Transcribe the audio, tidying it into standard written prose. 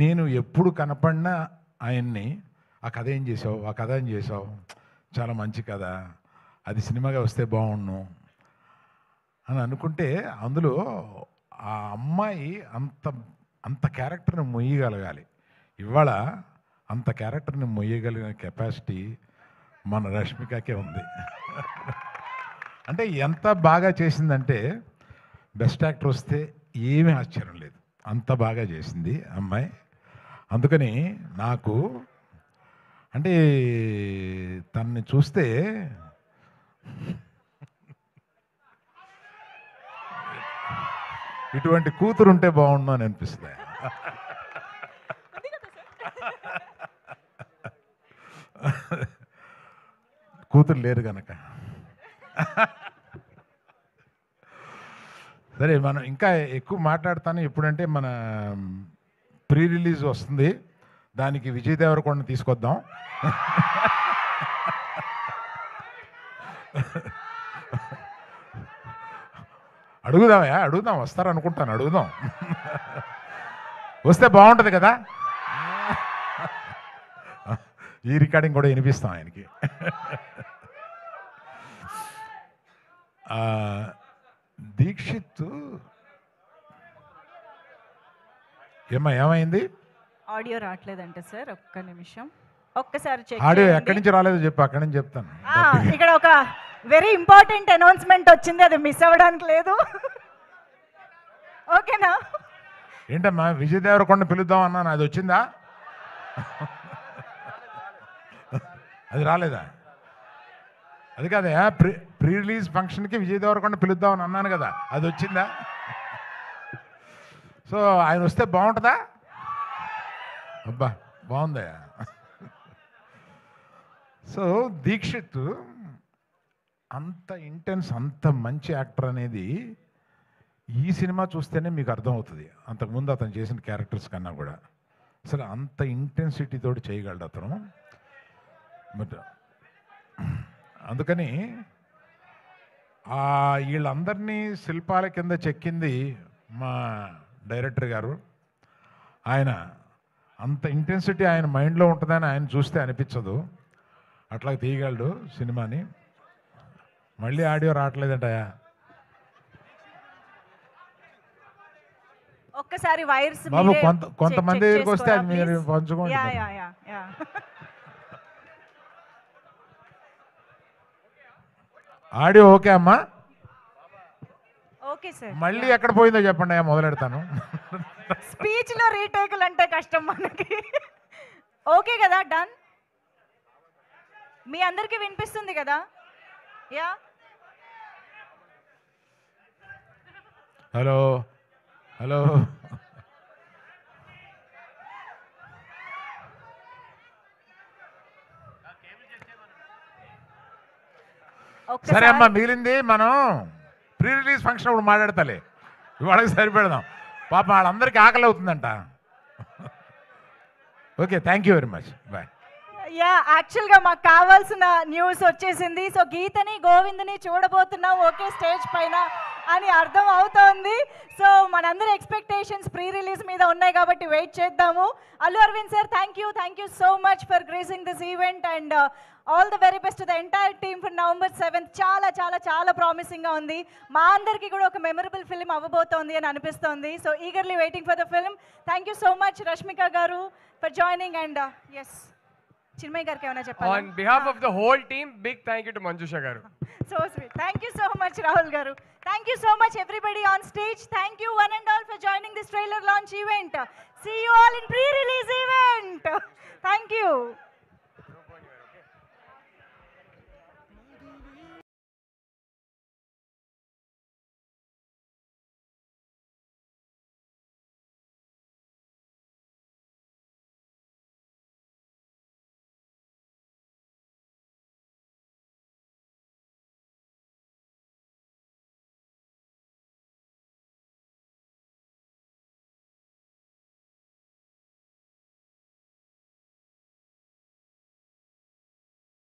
నేను ఎప్పుడు కనపడినా ఆయన్ని ఆ కథ ఏం చేసావు, ఆ కథ ఏం చేసావు, చాలా మంచి కథ, అది సినిమాగా వస్తే బాగుండు అని అనుకుంటే అందులో ఆ అమ్మాయి అంత అంత క్యారెక్టర్ని మొయ్యగలగాలి. ఇవాళ అంత క్యారెక్టర్ని మొయ్యగలిగిన కెపాసిటీ మన రష్మికకే ఉంది. అంటే ఎంత బాగా చేసిందంటే బెస్ట్ యాక్టర్ వస్తే ఏమీ ఆశ్చర్యం లేదు, అంత బాగా చేసింది అమ్మాయి. అందుకని నాకు అంటే తనని చూస్తే ఇటువంటి కూతురు ఉంటే బాగుండు అని అనిపిస్తుంది. కూతురు లేరు కనుక. సరే, మనం ఇంకా ఎక్కువ మాట్లాడతాను. ఎప్పుడంటే మన ప్రీ రిలీజ్ వస్తుంది, దానికి విజయ్ దేవరకొండ తీసుకొద్దాం. అడుగుదామయ్యా, అడుగుదాం, వస్తారనుకుంటాను, అడుగుదాం. వస్తే బాగుంటుంది కదా. ఈ రికార్డింగ్ కూడా వినిపిస్తాం ఆయనకి. దీక్షిత్ ఏమైంది? ఆడియో రావట్లేదంటే సార్, ఒక్క నిమిషం, ఒక్కసారి చెక్. ఆడియో ఎక్కడి నుంచి రాలేదు చెప్పు, అక్కడి నుంచి చెప్తాను. ఇక్కడ ఒక వెరీ ఇంపార్టెంట్ అనౌన్స్మెంట్ వచ్చింది, అది మిస్ అవ్వడానికి లేదు. ఓకేనా? ఏంటమ్మా, విజయ్ దేవరకొండ పిలుద్దాం అన్నాను, అది వచ్చిందా? అది రాలేదా? అది కాదా, ప్రీ రిలీజ్ ఫంక్షన్కి విజయ్ దేవరకొండ పిలుద్దామని అన్నాను కదా, అది వచ్చిందా? సో ఆయన వస్తే బాగుంటుందా? అబ్బా బాగుందా. సో దీక్షిత్ అంత ఇంటెన్స్, అంత మంచి యాక్టర్ అనేది ఈ సినిమా చూస్తేనే మీకు అర్థమవుతుంది. అంతకుముందు అతను చేసిన క్యారెక్టర్స్ కన్నా కూడా అసలు అంత ఇంటెన్సిటీ తోటి చేయగలడు అతను. బట్ అందుకని వీళ్ళందరినీ శిల్పాల కింద చెక్కింది మా డైరెక్టర్ గారు. ఆయన అంత ఇంటెన్సిటీ ఆయన మైండ్లో ఉంటుందని ఆయన చూస్తే అనిపించదు, అట్లా తీయగలడు సినిమాని. మళ్ళీ ఆడియో రావట్లేదంటయా, ఒక్కసారి వైర్స్ బాబు కొంతమంది దగ్గరికి వస్తే అది మీరు పంచుకోండి. ఆడియో ఓకే అమ్మా? Okay sir. మళ్ళీ ఎక్కడ పోయిందో చెప్పండి, మొదలెడతాను. స్పీచ్ లో రీటేకులు అంటే కష్టం మనకి. ఓకే కదా, డన్. మీ అందరికీ వినిపిస్తుంది కదా? Yeah, hello hello. సరే అమ్మా, మిగిలింది మనం ప్రీ రిలీజ్ ఫంక్షన్ అప్పుడు మాట్లాడతాలే, ఇవాళకి సరిపెడదాం. పాప వాళ్ళందరికీ ఆకలి అవుతుందంట. Okay, thank you very much, bye. Yeah, యాక్చువల్గా మాకు కావాల్సిన న్యూస్ వచ్చేసింది. సో గీతని గోవిందని చూడబోతున్నాం ఒకే స్టేజ్ పైన అని అర్థం అవుతోంది. సో మనందరి ఎక్స్పెక్టేషన్స్ ప్రీ రిలీజ్ మీద ఉన్నాయి కాబట్టి వెయిట్ చేద్దాము. Allu Aravind sir, thank you so much for gracing this event and all the very best to the entire team for November 7th. చాలా చాలా చాలా ప్రామిసింగ్గా ఉంది. మా అందరికీ కూడా ఒక మెమరబుల్ ఫిల్మ్ అవ్వబోతోంది అని అనిపిస్తోంది. So eagerly waiting for the film. Thank you so much Rashmika గారు for joining and yes Chinmay గారికి ఏమైనా చెప్పాలి? On behalf of the whole team, big thank you to Manjusha garu. So sweet. Thank you so much Rahul garu. Thank you so much everybody on stage. Thank you one and all for joining this trailer launch event. See you all in pre-release event. Thank you.